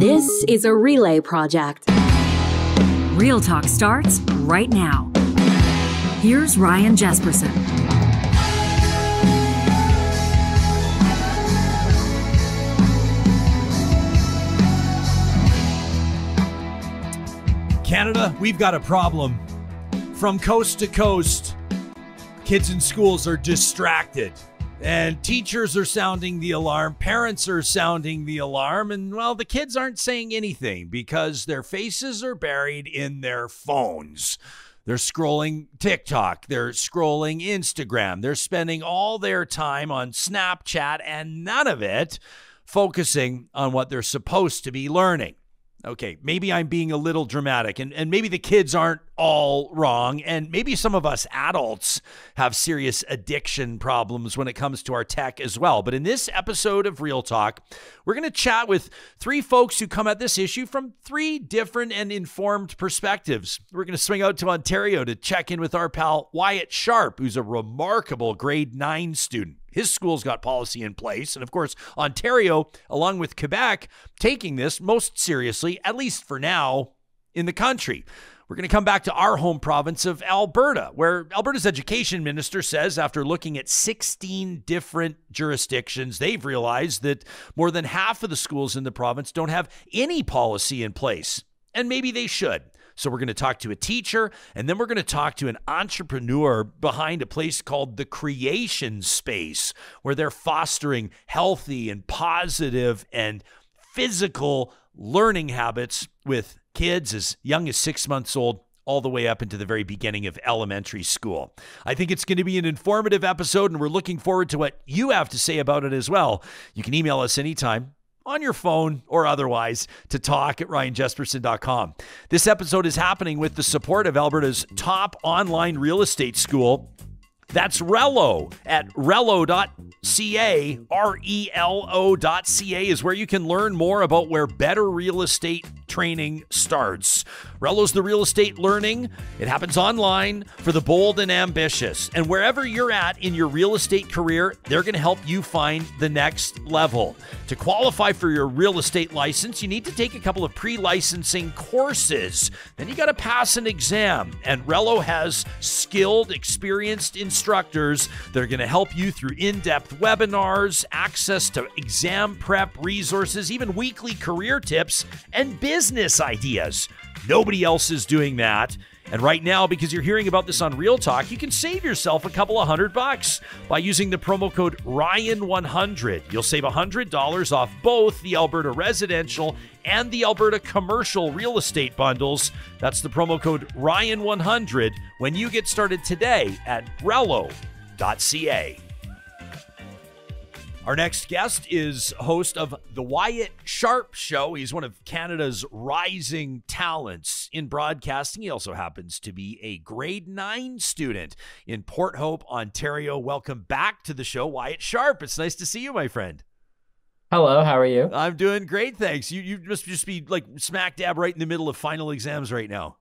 This is a relay project. Real Talk starts right now. Here's Ryan Jesperson. Canada, we've got a problem. From coast to coast, kids in schools are distracted. And teachers are sounding the alarm, parents are sounding the alarm, and, well, the kids aren't saying anything because their faces are buried in their phones. They're scrolling TikTok, they're scrolling Instagram, they're spending all their time on Snapchat, and none of it focusing on what they're supposed to be learning. Okay, maybe I'm being a little dramatic, and maybe the kids aren't all wrong, and maybe some of us adults have serious addiction problems when it comes to our tech as well. But in this episode of Real Talk, we're going to chat with three folks who come at this issue from three different and informed perspectives. We're going to swing out to Ontario to check in with our pal Wyatt Sharpe, who's a remarkable grade 9 student. His school's got policy in place. And of course, Ontario, along with Quebec, taking this most seriously, at least for now, in the country. We're going to come back to our home province of Alberta, where Alberta's education minister says after looking at 16 different jurisdictions, they've realized that more than half of the schools in the province don't have any policy in place. And maybe they should. So we're going to talk to a teacher, and then we're going to talk to an entrepreneur behind a place called The Creation Space, where they're fostering healthy and positive and physical learning habits with kids as young as 6 months old all the way up into the very beginning of elementary school. I think it's going to be an informative episode, and we're looking forward to what you have to say about it as well. You can email us anytime, on your phone or otherwise, to talk@ryanjesperson.com. This episode is happening with the support of Alberta's top online real estate school. That's Relo at relo.ca. Relo.ca is where you can learn more about where better real estate training starts. Relo's the real estate learning. It happens online for the bold and ambitious. And wherever you're at in your real estate career, they're going to help you find the next level. To qualify for your real estate license, you need to take a couple of pre-licensing courses. Then you got to pass an exam. And Relo has skilled, experienced instructors that are going to help you through in-depth webinars, access to exam prep resources, even weekly career tips and business ideas. Nobody else is doing that. And right now, because you're hearing about this on Real Talk, you can save yourself a couple of $100 by using the promo code RYAN100. You'll save $100 off both the Alberta residential and the Alberta commercial real estate bundles. That's the promo code RYAN100 when you get started today at Relo.ca. Our next guest is host of the Wyatt Sharpe Show. He's one of Canada's rising talents in broadcasting. He also happens to be a grade 9 student in Port Hope, Ontario. Welcome back to the show, Wyatt Sharpe. It's nice to see you, my friend. Hello, how are you? I'm doing great, thanks. You must just be like smack dab right in the middle of final exams right now.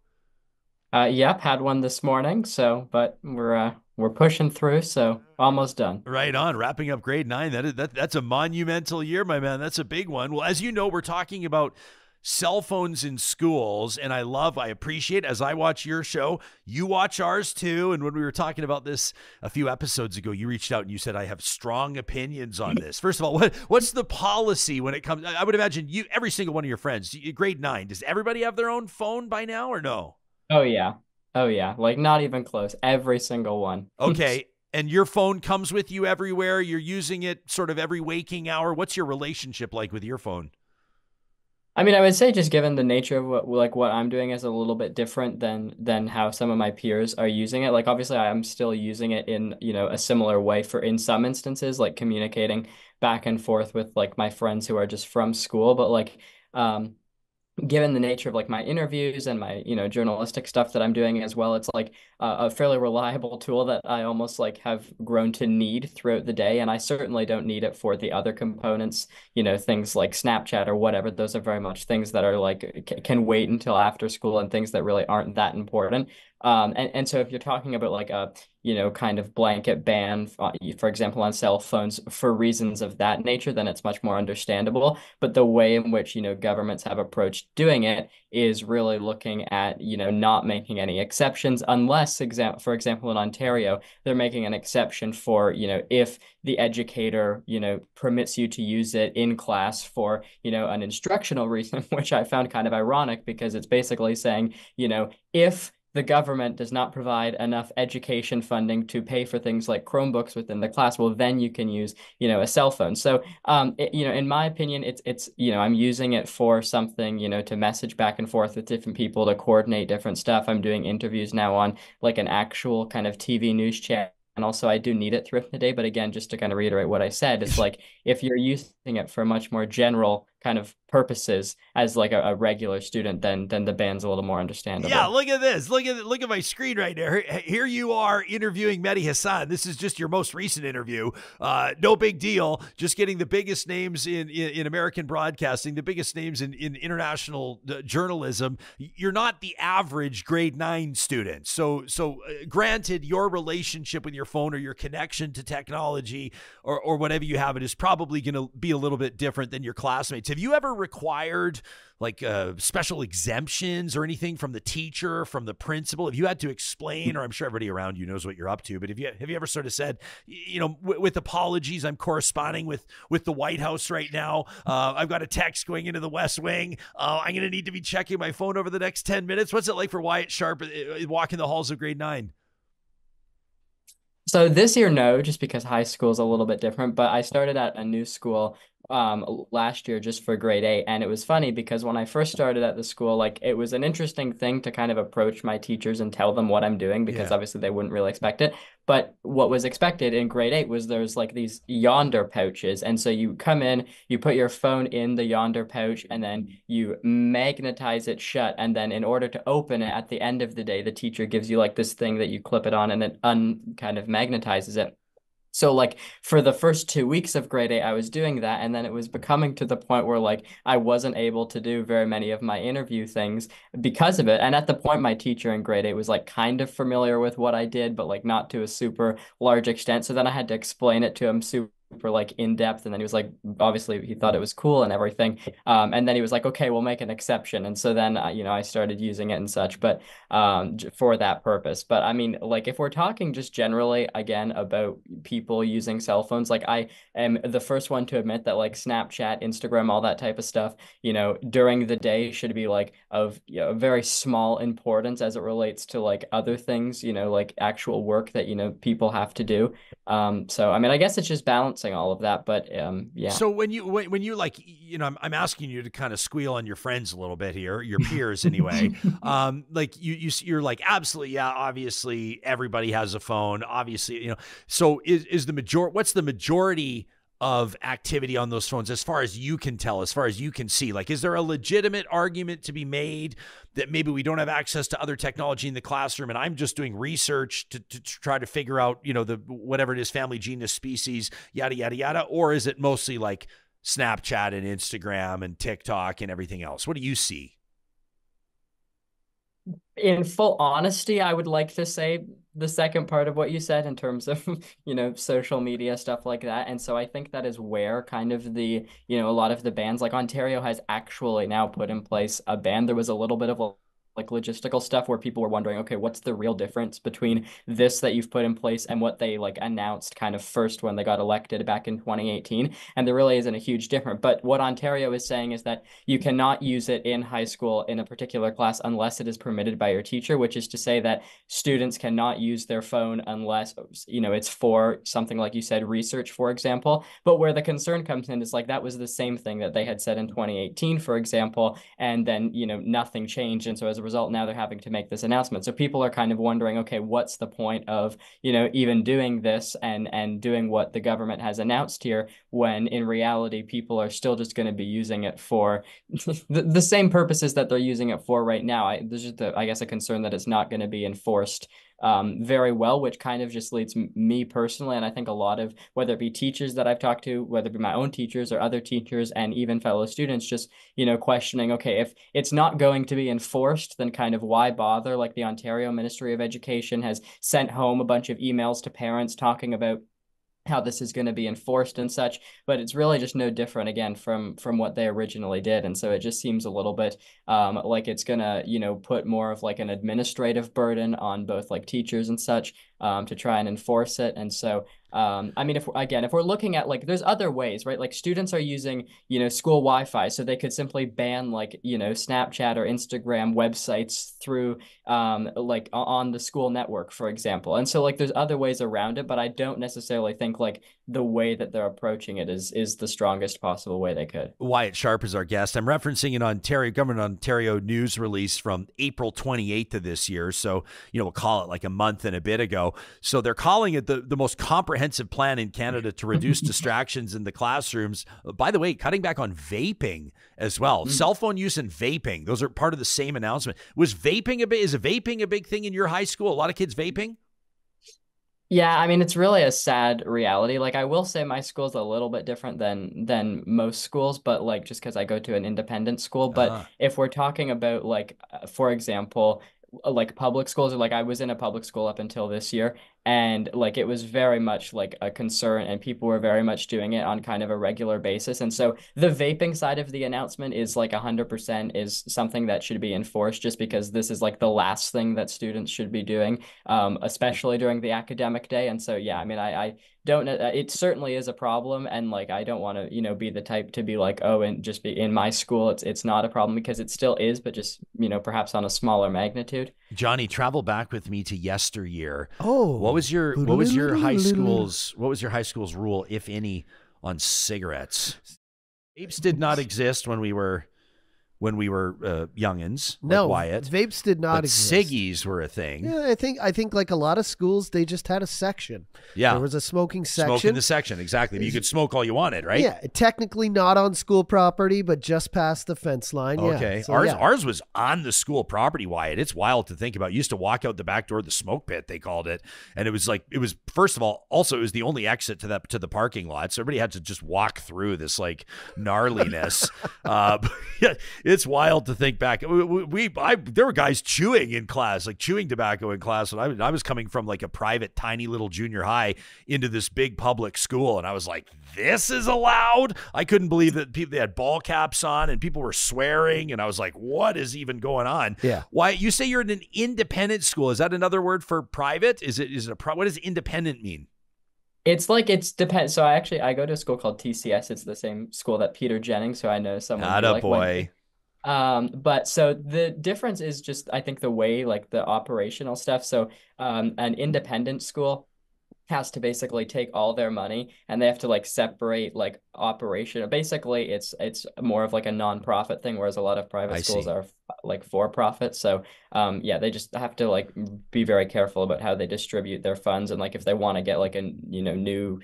Yep, had one this morning, but we're pushing through, so almost done. Right on, wrapping up grade 9. That's a monumental year, my man. That's a big one. Well, as you know, we're talking about cell phones in schools, and I appreciate, as I watch your show, you watch ours too. And when we were talking about this a few episodes ago, you reached out and you said, I have strong opinions on this. First of all, what's the policy when it comes? I would imagine every single one of your friends, grade 9, does everybody have their own phone by now or no? Oh yeah. Like not even close. Every single one. Okay. And your phone comes with you everywhere. You're using it sort of every waking hour. What's your relationship like with your phone? I mean, I would say just given the nature of what I'm doing is a little bit different than how some of my peers are using it. Like obviously I'm still using it in, a similar way in some instances, like communicating back and forth with like my friends who are just from school, but like given the nature of like my interviews and my, journalistic stuff that I'm doing as well, it's like a fairly reliable tool that I almost like have grown to need throughout the day. And I certainly don't need it for the other components, things like Snapchat or whatever. Those are very much things that are like, can wait until after school and things that really aren't that important. And so if you're talking about like kind of blanket ban, for example, on cell phones for reasons of that nature, then it's much more understandable. But the way in which, governments have approached doing it is really looking at, not making any exceptions unless, for example, in Ontario, they're making an exception for, if the educator, permits you to use it in class for, an instructional reason, which I found kind of ironic because it's basically saying, if the government does not provide enough education funding to pay for things like Chromebooks within the class, well, then you can use, a cell phone. So, in my opinion, it's, I'm using it for something, to message back and forth with different people, to coordinate different stuff. I'm doing interviews now on like an actual kind of TV news channel. And also I do need it throughout the day. But again, just to kind of reiterate what I said, it's like if you're using it for much more general kind of purposes as like a regular student, then the ban's a little more understandable. Yeah, look at this. Look at my screen right there. Here you are interviewing Mehdi Hassan. This is just your most recent interview. No big deal. Just getting the biggest names in American broadcasting, the biggest names in international journalism. You're not the average grade 9 student. So granted, your relationship with your phone or your connection to technology or whatever you have, it is probably going to be a little bit different than your classmates. Have you ever required like special exemptions or anything from the teacher, from the principal? Have you had to explain, or I'm sure everybody around you knows what you're up to, but have you ever sort of said, with apologies, I'm corresponding with the White House right now. I've got a text going into the West Wing. I'm going to need to be checking my phone over the next 10 minutes. What's it like for Wyatt Sharpe walking the halls of grade 9? So this year, no, just because high school is a little bit different, but I started at a new school last year just for grade 8. And it was funny because when I first started at the school, like it was an interesting thing to kind of approach my teachers and tell them what I'm doing because obviously they wouldn't really expect it. But what was expected in grade 8 was there's like these yonder pouches. And so you come in, you put your phone in the yonder pouch, and then you magnetize it shut. And then in order to open it at the end of the day, the teacher gives you like this thing that you clip it on and it kind of magnetizes it. So like for the first 2 weeks of grade 8, I was doing that. And then it was becoming to the point where like I wasn't able to do very many of my interview things because of it. And at the point, my teacher in grade 8 was like kind of familiar with what I did, but like not to a super large extent. So then I had to explain it to him super like in depth, and then he was like, obviously he thought it was cool and everything, and then he was like, okay, we'll make an exception. And so then I started using it and such, but for that purpose. But I mean, like if we're talking just generally again about people using cell phones, like I am the first one to admit that like Snapchat, Instagram, all that type of stuff, during the day should be like of very small importance as it relates to like other things, like actual work that people have to do. So I mean, I guess it's just balancing all of that, but yeah. So when you like, I'm asking you to kind of squeal on your friends a little bit here, your peers anyway. Like you're like, absolutely, yeah, obviously everybody has a phone, obviously, so is what's the majority of activity on those phones as far as you can tell, as far as you can see? Like, is there a legitimate argument to be made that maybe we don't have access to other technology in the classroom and I'm just doing research to try to figure out, the whatever it is, family, genus, species, yada, yada, yada? Or is it mostly like Snapchat and Instagram and TikTok and everything else? What do you see? In full honesty, I would like to say the second part of what you said in terms of, social media, stuff like that. And so I think that is where kind of the, a lot of the bans, like Ontario has actually now put in place a ban. There was a little bit of like logistical stuff where people were wondering, okay, what's the real difference between this that you've put in place and what they like announced kind of first when they got elected back in 2018? And there really isn't a huge difference. But what Ontario is saying is that you cannot use it in high school in a particular class unless it is permitted by your teacher, which is to say that students cannot use their phone unless, it's for something like you said, research, for example. But where the concern comes in is like that was the same thing that they had said in 2018, for example, and then, nothing changed. And so as a result, now they're having to make this announcement. So people are kind of wondering, okay, what's the point of, even doing this and doing what the government has announced here, when in reality, people are still just going to be using it for the same purposes that they're using it for right now. There's just, I guess, a concern that it's not going to be enforced very well, which kind of just leads me personally, and I think a lot of, whether it be teachers that I've talked to, whether it be my own teachers or other teachers, and even fellow students, just, questioning, okay, if it's not going to be enforced, then kind of why bother? Like the Ontario Ministry of Education has sent home a bunch of emails to parents talking about how this is going to be enforced and such, but it's really just no different again from what they originally did. And so it just seems a little bit like it's going to, put more of like an administrative burden on both like teachers and such, to try and enforce it. And so I mean, if we're looking at, like, there's other ways, right? Like students are using, school Wi-Fi, so they could simply ban, like, Snapchat or Instagram websites through like on the school network, for example. And so like there's other ways around it, but I don't necessarily think like the way that they're approaching it is the strongest possible way they could. Wyatt Sharpe is our guest. I'm referencing an Ontario Government of Ontario news release from April 28th of this year. So, we'll call it like a month and a bit ago. So they're calling it the most comprehensive plan in Canada to reduce distractions in the classrooms. By the way, cutting back on vaping as well. Cell phone use and vaping. Those are part of the same announcement. Is vaping a big thing in your high school? A lot of kids vaping? Yeah, I mean, it's really a sad reality. Like, I will say my school's a little bit different than most schools, but like just because I go to an independent school. But if we're talking about, like, for example, like public schools, or like I was in a public school up until this year, and like it was very much like a concern, and people were very much doing it on kind of a regular basis. And so the vaping side of the announcement is like 100% is something that should be enforced, just because this is like the last thing that students should be doing, especially during the academic day. And so yeah, I mean, I don't know, it certainly is a problem, and like I don't want to be the type to be like, oh, and just be in my school it's not a problem, because it still is, but just perhaps on a smaller magnitude. Johnny, travel back with me to yesteryear. Oh, what was your high school's rule, if any, on cigarettes? Vapes did not exist when we were youngins. No, like Wyatt. Vapes did not exist. Ciggies were a thing. Yeah, I think like a lot of schools, they just had a section. Yeah, there was a smoking section. Smoke in the section, exactly. But you could smoke all you wanted, right? Yeah, technically not on school property, but just past the fence line. Okay, yeah. So, ours was on the school property, Wyatt. It's wild to think about. You used to walk out the back door of the smoke pit, they called it, and it was first of all, also it was the only exit to the parking lot, so everybody had to just walk through this like gnarliness. Yeah, it's wild to think back. There were guys chewing in class, like chewing tobacco in class, and I was coming from like a private, tiny little junior high into this big public school, and I was like, this is allowed? I couldn't believe that they had ball caps on and people were swearing, and I was like, what is even going on? Yeah. Why, you say you're in an independent school? Is that another word for private? What does independent mean? It's like, it's depends. So I go to a school called TCS. It's the same school that Peter Jennings, who I know someone. Attaboy. But so the difference is just, I think, the way, like, the operational stuff. So an independent school has to basically take all their money, and they have to like separate like operation. Basically, it's more of like a non-profit thing, whereas a lot of private schools are like for profit. So yeah, they just have to like be very careful about how they distribute their funds, and like if they want to get like a new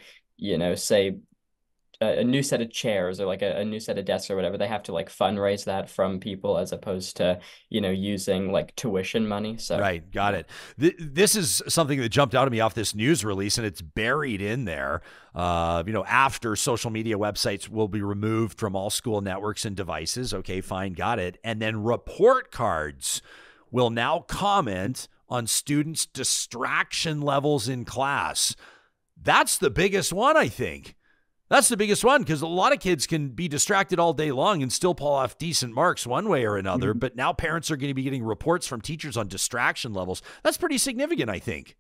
say a new set of chairs or like a new set of desks or whatever, they have to like fundraise that from people, as opposed to using like tuition money. So right, got it. This is something that jumped out at me off this news release, and it's buried in there. After social media websites will be removed from all school networks and devices. Okay, fine, got it. And then report cards will now comment on students' distraction levels in class. That's the biggest one, I think. That's the biggest one, because a lot of kids can be distracted all day long and still pull off decent marks one way or another. Mm-hmm. But now parents are going to be getting reports from teachers on distraction levels. That's pretty significant, I think.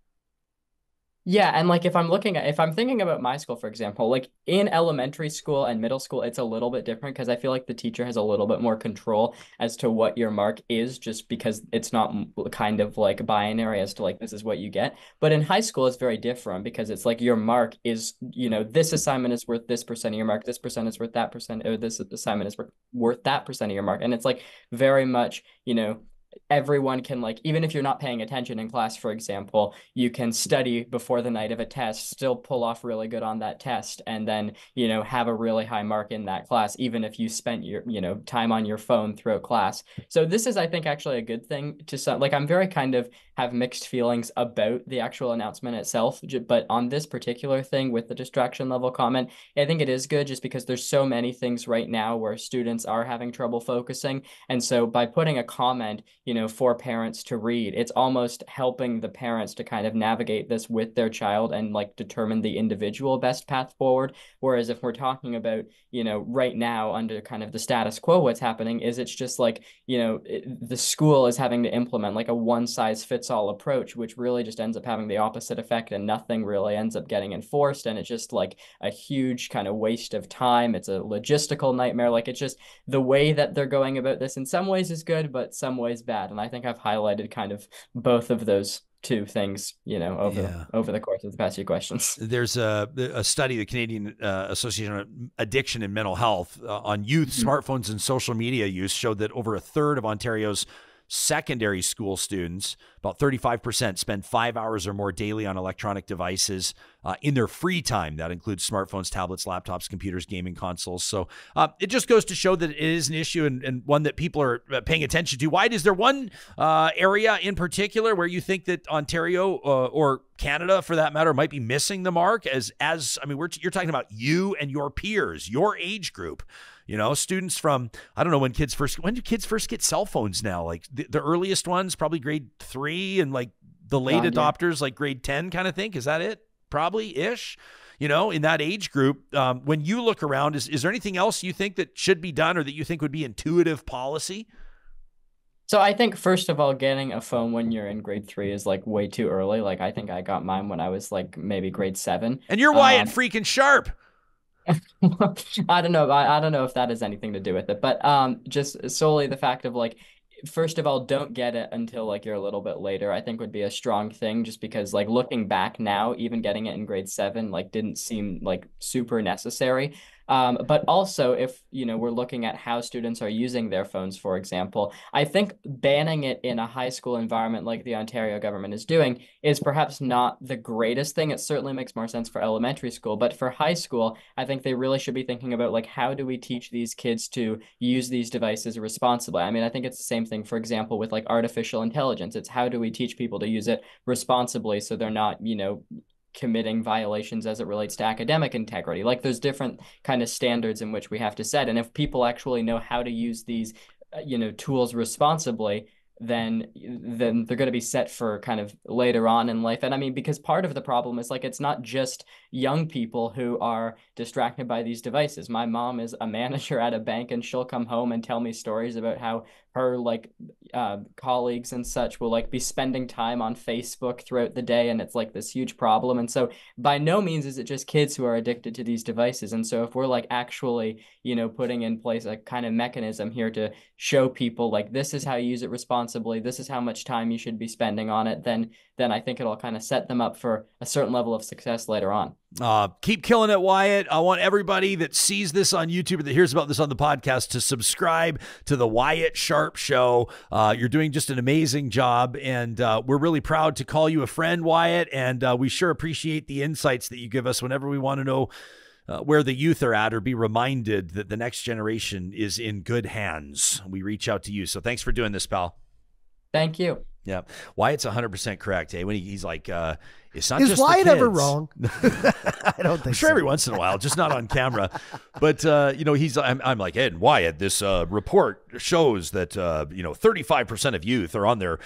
Yeah, and like if I'm thinking about my school, for example, like in elementary school and middle school, it's a little bit different, because I feel like the teacher has a little bit more control as to what your mark is, just because it's not kind of like binary as to like this is what you get. But in high school, it's very different, because it's like your mark is, this assignment is worth this percent of your mark, this percent is worth that percent, or this assignment is worth that percent of your mark. And it's like very much, everyone can, like, even if you're not paying attention in class, for example, you can study before the night of a test, still pull off really good on that test, and then, you know, have a really high mark in that class, even if you spent your, you know, time on your phone throughout class. So this is, I think, actually a good thing to some, like, I'm very kind of have mixed feelings about the actual announcement itself, but on this particular thing with the distraction level comment, I think it is good just because there's so many things right now where students are having trouble focusing. And so by putting a comment, you know, for parents to read, it's almost helping the parents to kind of navigate this with their child and like determine the individual best path forward. Whereas if we're talking about, you know, right now under kind of the status quo, what's happening is it's just like, you know, the school is having to implement like a one size fits all approach, which really just ends up having the opposite effect and nothing really ends up getting enforced. And it's just like a huge kind of waste of time. It's a logistical nightmare. Like, it's just the way that they're going about this in some ways is good, but some ways bad. And I think I've highlighted kind of both of those two things, you know, over the course of the past few questions. There's a study, the Canadian Association on Addiction and Mental Health, on youth smartphones and social media use, showed that over a third of Ontario's secondary school students, about 35%, spend 5 hours or more daily on electronic devices in their free time. That includes smartphones, tablets, laptops, computers, gaming consoles. So it just goes to show that it is an issue and one that people are paying attention to. Wyatt, is there one area in particular where you think that Ontario or Canada, for that matter, might be missing the mark? As I mean, you're talking about you and your peers, your age group. You know, students from, I don't know when do kids first get cell phones now? Like the earliest ones, probably grade 3, and like the late adopters, like grade 10 kind of thing. Is that it? Probably ish, you know, in that age group. When you look around, is there anything else you think that should be done or that you think would be intuitive policy? So I think, first of all, getting a phone when you're in grade 3 is like way too early. Like, I think I got mine when I was like maybe grade 7. And you're Wyatt freaking Sharpe. I don't know. I don't know if that has anything to do with it, but just solely the fact of like, first of all, don't get it until like you're a little bit later, I think would be a strong thing, just because like looking back now, even getting it in grade 7, like didn't seem like super necessary. But also, if, you know, we're looking at how students are using their phones, for example, I think banning it in a high school environment like the Ontario government is doing is perhaps not the greatest thing. It certainly makes more sense for elementary school, but for high school, I think they really should be thinking about like, how do we teach these kids to use these devices responsibly? I mean, I think it's the same thing, for example, with like artificial intelligence. It's how do we teach people to use it responsibly so they're not, you know, committing violations as it relates to academic integrity. Like, there's different kind of standards in which we have to set. And if people actually know how to use these, you know, tools responsibly, then they're going to be set for kind of later on in life. And I mean, because part of the problem is like, it's not just young people who are distracted by these devices. My mom is a manager at a bank, and she'll come home and tell me stories about how her like colleagues and such will like be spending time on Facebook throughout the day, and it's like this huge problem. And so by no means is it just kids who are addicted to these devices. And so if we're like actually, you know, putting in place a kind of mechanism here to show people like, this is how you use it responsibly, this is how much time you should be spending on it, then I think it'll kind of set them up for a certain level of success later on. Keep killing it, Wyatt. I want everybody that sees this on YouTube or that hears about this on the podcast to subscribe to the Wyatt Sharpe Show. You're doing just an amazing job, and we're really proud to call you a friend, Wyatt, and we sure appreciate the insights that you give us whenever we want to know where the youth are at or be reminded that the next generation is in good hands. We reach out to you. So thanks for doing this, pal. Thank you. Yeah. Wyatt's 100% correct, eh? When he's like, it's not Is just Wyatt the kids. ever wrong? I don't think I'm sure so. every once in a while, just not on camera. But, you know, I'm like, Ed and Wyatt, this report shows that, you know, 35% of youth are on their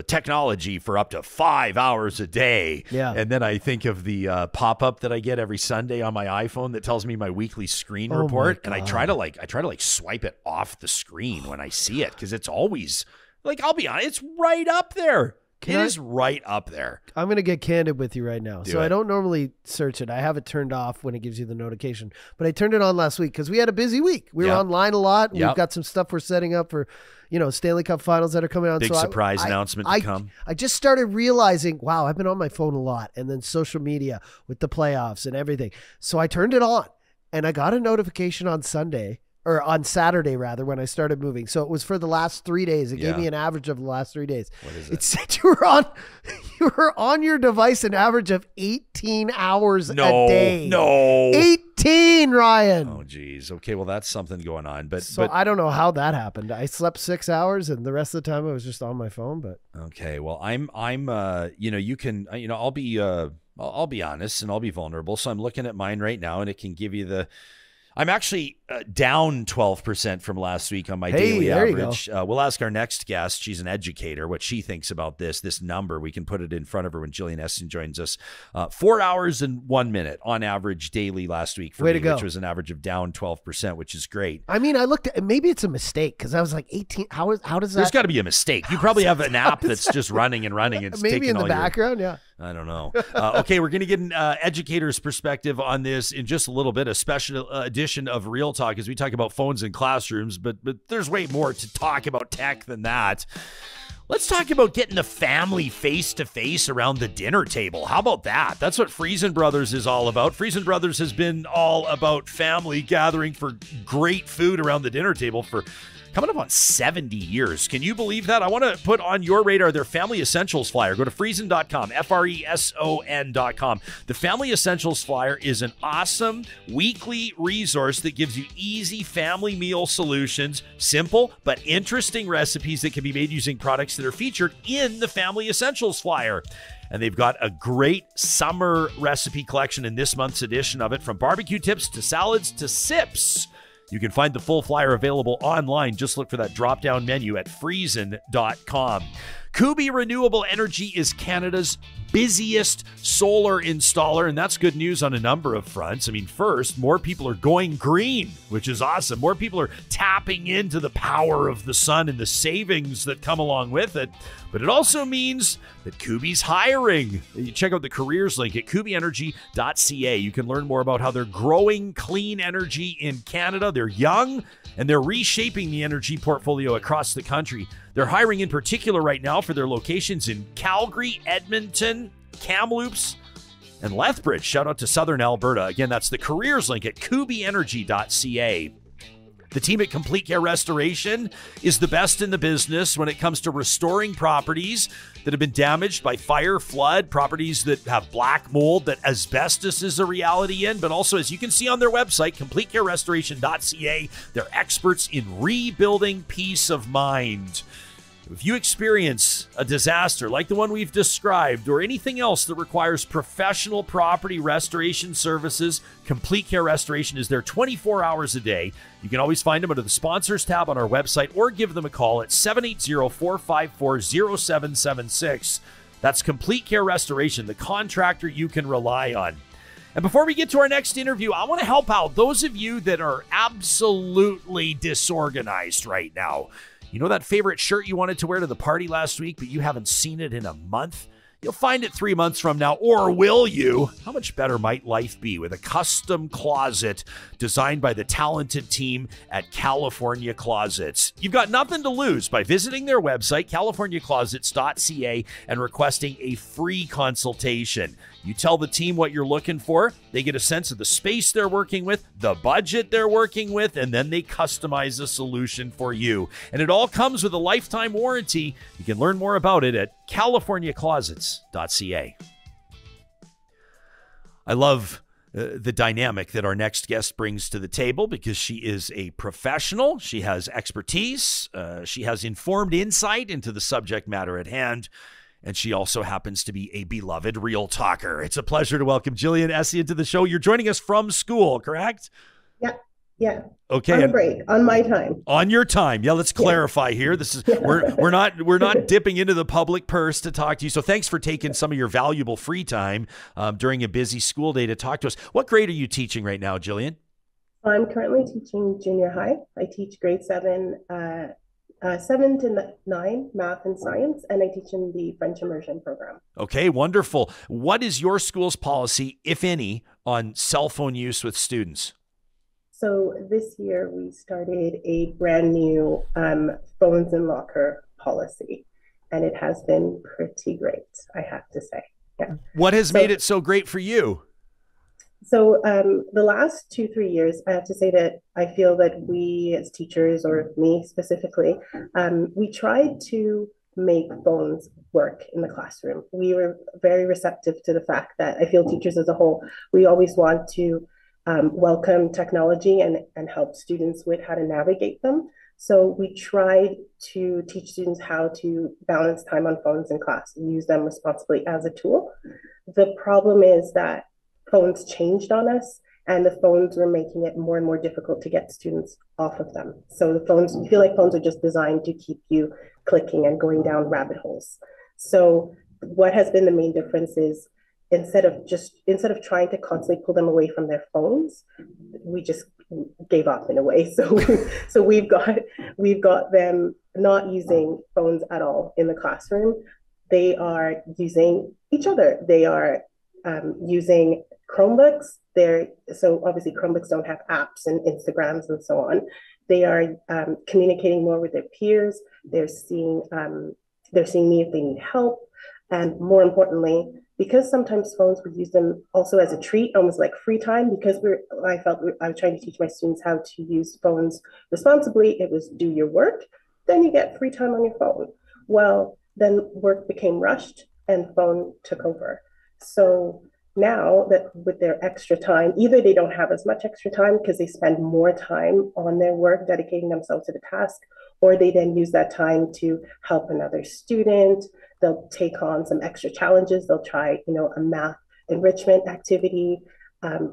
technology for up to 5 hours a day. Yeah. And then I think of the pop-up that I get every Sunday on my iPhone that tells me my weekly screen report. And I try to swipe it off the screen when I see it, because it's always like, I'll be honest, it's right up there. It is right up there. I'm going to get candid with you right now. Do it. I don't normally search it. I have it turned off when it gives you the notification, but I turned it on last week because we had a busy week. We were online a lot. We've got some stuff we're setting up for, you know, Stanley Cup finals that are coming on. Big surprise announcement to come. I just started realizing, wow, I've been on my phone a lot, and then social media with the playoffs and everything. So I turned it on, and I got a notification on Sunday or on Saturday rather, when I started moving. So it was for the last 3 days. It gave me an average of the last 3 days. What is it? It said you were on your device an average of 18 hours a day. No. 18, Ryan. Oh, geez. Okay, well, that's something going on. But I don't know how that happened. I slept 6 hours, and the rest of the time I was just on my phone. But okay, well, I'm you can, I'll be honest and I'll be vulnerable. So I'm looking at mine right now, and it can give you I'm actually down 12% from last week on my daily average. We'll ask our next guest. She's an educator, what she thinks about this number. We can put it in front of her when Gillian Essien joins us. 4 hours and 1 minute on average daily last week for me, which was an average of down 12%, which is great. I mean, I looked at, maybe it's a mistake because I was like 18. How does that? There's got to be a mistake. You probably have an app that's just running and running. It's maybe in the background. Yeah. I don't know. Okay, we're going to get an educator's perspective on this in just a little bit, a special edition of Real Talk as we talk about phones in classrooms, but there's way more to talk about tech than that. Let's talk about getting the family face-to-face around the dinner table. How about that? That's what Friesen Brothers is all about. Friesen Brothers has been all about family gathering for great food around the dinner table for coming up on 70 years. Can you believe that? I want to put on your radar their Family Essentials flyer. Go to Friesen.com, Freson.com. The Family Essentials flyer is an awesome weekly resource that gives you easy family meal solutions, simple but interesting recipes that can be made using products that are featured in the Family Essentials flyer. And they've got a great summer recipe collection in this month's edition of it, from barbecue tips to salads to sips. You can find the full flyer available online. Just look for that drop-down menu at Freson.com. Kubi Renewable Energy is Canada's busiest solar installer, and that's good news on a number of fronts. I mean, first, more people are going green, which is awesome. More people are tapping into the power of the sun and the savings that come along with it. But it also means that Kubi's hiring. You check out the careers link at kubienergy.ca. You can learn more about how they're growing clean energy in Canada. They're young, and they're reshaping the energy portfolio across the country. They're hiring in particular right now for their locations in Calgary, Edmonton, Kamloops, and Lethbridge. Shout out to Southern Alberta. Again, that's the careers link at kubienergy.ca. The team at Complete Care Restoration is the best in the business when it comes to restoring properties that have been damaged by fire, flood, properties that have black mold, that asbestos is a reality in, but also, as you can see on their website, CompleteCareRestoration.ca, they're experts in rebuilding peace of mind. If you experience a disaster like the one we've described, or anything else that requires professional property restoration services, Complete Care Restoration is there 24 hours a day. You can always find them under the sponsors tab on our website, or give them a call at 780-454-0776. That's Complete Care Restoration, the contractor you can rely on. And before we get to our next interview, I want to help out those of you that are absolutely disorganized right now. You know that favorite shirt you wanted to wear to the party last week, but you haven't seen it in a month? You'll find it 3 months from now, or will you? How much better might life be with a custom closet designed by the talented team at California Closets? You've got nothing to lose by visiting their website, californiaclosets.ca, and requesting a free consultation. You tell the team what you're looking for, they get a sense of the space they're working with, the budget they're working with, and then they customize a solution for you. And it all comes with a lifetime warranty. You can learn more about it at californiaclosets.ca. I love the dynamic that our next guest brings to the table, because she is a professional. She has expertise. She has informed insight into the subject matter at hand. And she also happens to be a beloved real talker. It's a pleasure to welcome Gillian Essien to the show. You're joining us from school, correct? Yeah. Okay. On break, on my time. On your time. Yeah, let's clarify here. This is we're not dipping into the public purse to talk to you. So thanks for taking some of your valuable free time during a busy school day to talk to us. What grade are you teaching right now, Gillian? I'm currently teaching junior high. I teach grade 7 to 9 math and science, and I teach in the French immersion program. Okay, wonderful. What is your school's policy, if any, on cell phone use with students? So this year we started a brand new phones in locker policy, and it has been pretty great, I have to say. Yeah. What has made it so great for you? So the last 2, 3 years, I have to say that I feel that we as teachers, or me specifically, we tried to make phones work in the classroom. We were very receptive to the fact that I feel teachers as a whole, we always want to welcome technology and help students with how to navigate them. So we tried to teach students how to balance time on phones in class, use them responsibly as a tool. The problem is that phones changed on us, and the phones were making it more and more difficult to get students off of them. So the phones, you feel like phones are just designed to keep you clicking and going down rabbit holes. So what has been the main difference is instead of trying to constantly pull them away from their phones, we just gave up in a way. So we've got them not using phones at all in the classroom. They are using each other. They are using Chromebooks. So obviously Chromebooks don't have apps and Instagrams and so on. They are communicating more with their peers. They're seeing me if they need help, and more importantly, because sometimes phones would use them also as a treat, almost like free time. Because I was trying to teach my students how to use phones responsibly. It was do your work, then you get free time on your phone. Well, then work became rushed and phone took over. So now that with their extra time, either they don't have as much extra time because they spend more time on their work, dedicating themselves to the task, or they then use that time to help another student. They'll take on some extra challenges. They'll try, a math enrichment activity.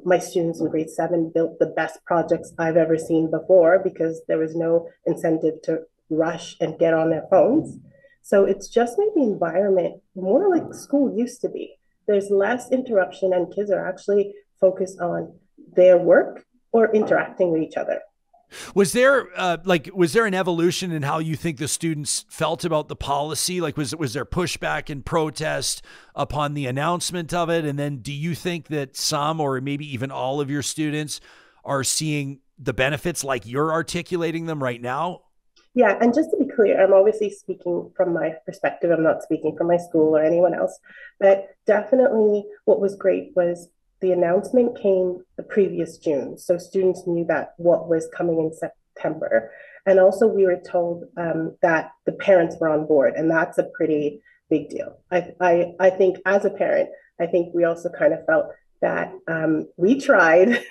My students in grade 7 built the best projects I've ever seen before because there was no incentive to rush and get on their phones. So it's just made the environment more like school used to be. There's less interruption and kids are actually focused on their work or interacting with each other. Was there an evolution in how you think the students felt about the policy? Like, was there pushback and protest upon the announcement of it? And then do you think that some, or maybe even all of your students are seeing the benefits like you're articulating them right now? Yeah, and just to be clear, I'm obviously speaking from my perspective. I'm not speaking from my school or anyone else. But definitely what was great was the announcement came the previous June. So students knew that what was coming in September. And also we were told that the parents were on board, and that's a pretty big deal. I think as a parent, I think we also kind of felt that we tried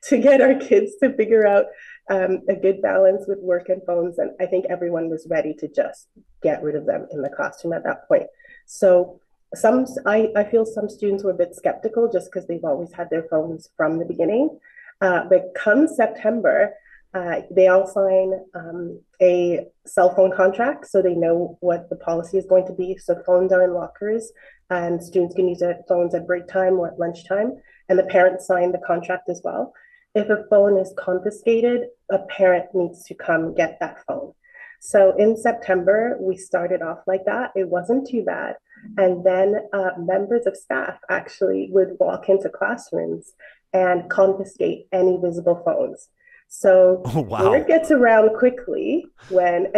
to get our kids to figure out a good balance with work and phones. And I think everyone was ready to just get rid of them in the classroom at that point. So I feel some students were a bit skeptical just because they've always had their phones from the beginning. But come September, they all sign a cell phone contract, so they know what the policy is going to be. So phones are in lockers, and students can use their phones at break time or at lunchtime, and the parents sign the contract as well. If a phone is confiscated, a parent needs to come get that phone. So in September, we started off like that. It wasn't too bad. And then members of staff actually would walk into classrooms and confiscate any visible phones. So word gets around quickly and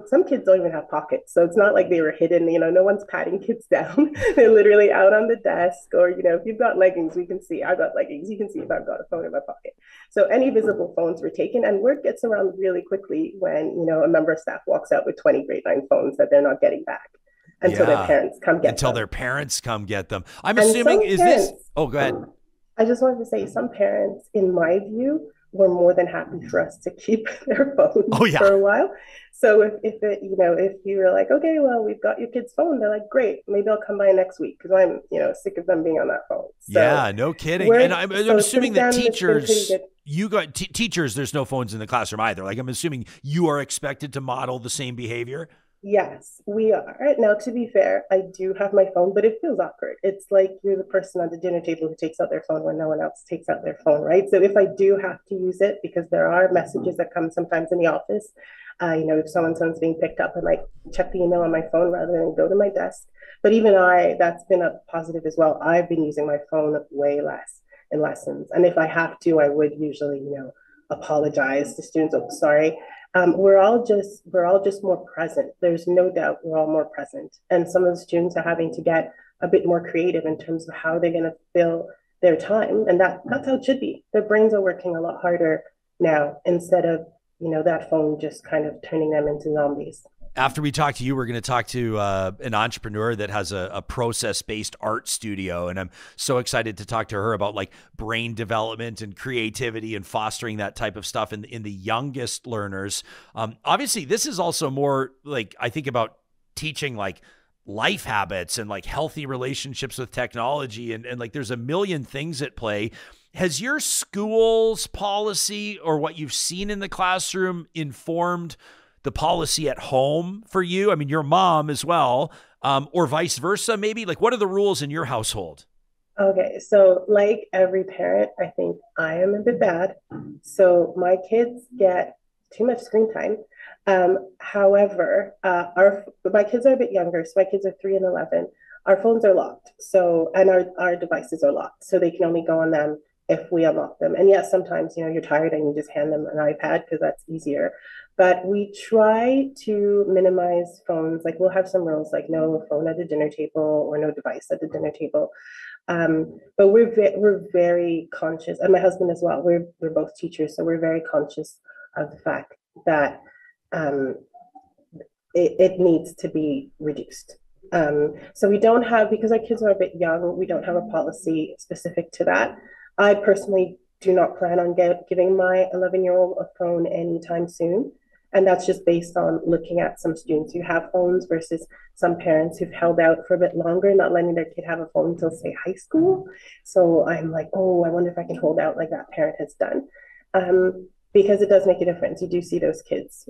some kids don't even have pockets. So it's not like they were hidden, no one's patting kids down. They're literally out on the desk, or, if you've got leggings, we can see, I've got leggings, you can see if I've got a phone in my pocket. So any visible phones were taken, and word gets around really quickly when, a member of staff walks out with 20 grade 9 phones that they're not getting back until their parents come get them. Their parents come get them. I'm assuming, oh, go ahead. I just wanted to say some parents, in my view, were more than happy for us to keep their phones for a while. So if you were like, okay, well, we've got your kid's phone, they're like, great, maybe I'll come by next week because I'm, sick of them being on that phone. So yeah, no kidding. And I'm assuming that teachers, teachers, there's no phones in the classroom either. Like, I'm assuming you are expected to model the same behavior. Yes, we are. Now, to be fair, I do have my phone, but it feels awkward. It's like you're the person at the dinner table who takes out their phone when no one else takes out their phone, right? So if I do have to use it, because there are messages that come sometimes in the office, if someone's being picked up, I might check the email on my phone rather than go to my desk. But even that's been a positive as well. I've been using my phone way less in lessons. And if I have to, I would usually, apologize to students. Oh, sorry. We're all just more present. There's no doubt we're all more present. And some of the students are having to get a bit more creative in terms of how they're going to fill their time. And that's how it should be. Their brains are working a lot harder now instead of, that phone just kind of turning them into zombies. After we talk to you, we're going to talk to an entrepreneur that has a process-based art studio. And I'm so excited to talk to her about like brain development and creativity and fostering that type of stuff in the youngest learners. Obviously, this is also more like, I think about teaching like life habits and like healthy relationships with technology. And like, there's a million things at play. Has your school's policy or what you've seen in the classroom informed the policy at home for you? I mean, your mom as well, or vice versa, maybe? Like, what are the rules in your household? Okay, so like every parent, I think I am a bit bad. So my kids get too much screen time. However, my kids are a bit younger, so my kids are 3 and 11. Our phones are locked, and our devices are locked, so they can only go on them if we unlock them. And yes, sometimes, you're tired and you just hand them an iPad because that's easier. But we try to minimize phones. Like, we'll have some rules, like no phone at the dinner table or no device at the dinner table. But we're very conscious, and my husband as well. We're both teachers, so we're very conscious of the fact that it needs to be reduced. So we don't have, because our kids are a bit young, we don't have a policy specific to that. I personally do not plan on giving my 11-year-old a phone anytime soon. And that's just based on looking at some students who have phones versus some parents who've held out for a bit longer, not letting their kid have a phone until, say, high school. So I'm like, oh, I wonder if I can hold out like that parent has done. Because it does make a difference. You do see those kids,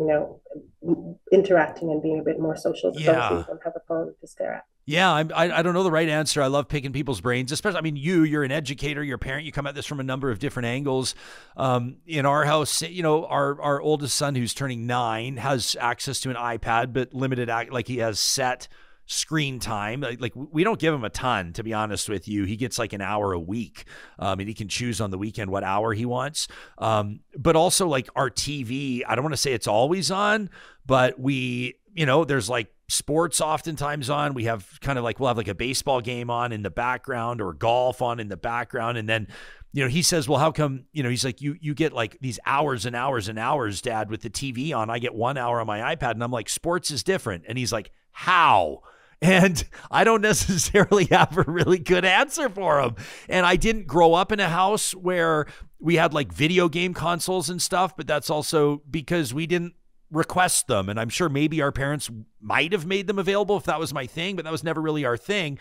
interacting and being a bit more social. Yeah. Those who don't have a phone to stare at. Yeah, I don't know the right answer. I love picking people's brains, especially, I mean, you're an educator, you're a parent, you come at this from a number of different angles. In our house, our oldest son, who's turning 9, has access to an iPad, but limited, like he has set screen time. Like we don't give him a ton, to be honest with you. He gets like an hour a week, and he can choose on the weekend what hour he wants. But also like our TV, I don't want to say it's always on, but there's like sports oftentimes on. We have kind of like, we'll have like a baseball game on in the background or golf on in the background. And then, he says, well, how come, he's like, you get like these hours and hours and hours, Dad, with the TV on. I get 1 hour on my iPad. And I'm like, sports is different. And he's like, how? And I don't necessarily have a really good answer for him. And I didn't grow up in a house where we had like video game consoles and stuff, but that's also because we didn't request them. And I'm sure maybe our parents might have made them available if that was my thing, but that was never really our thing.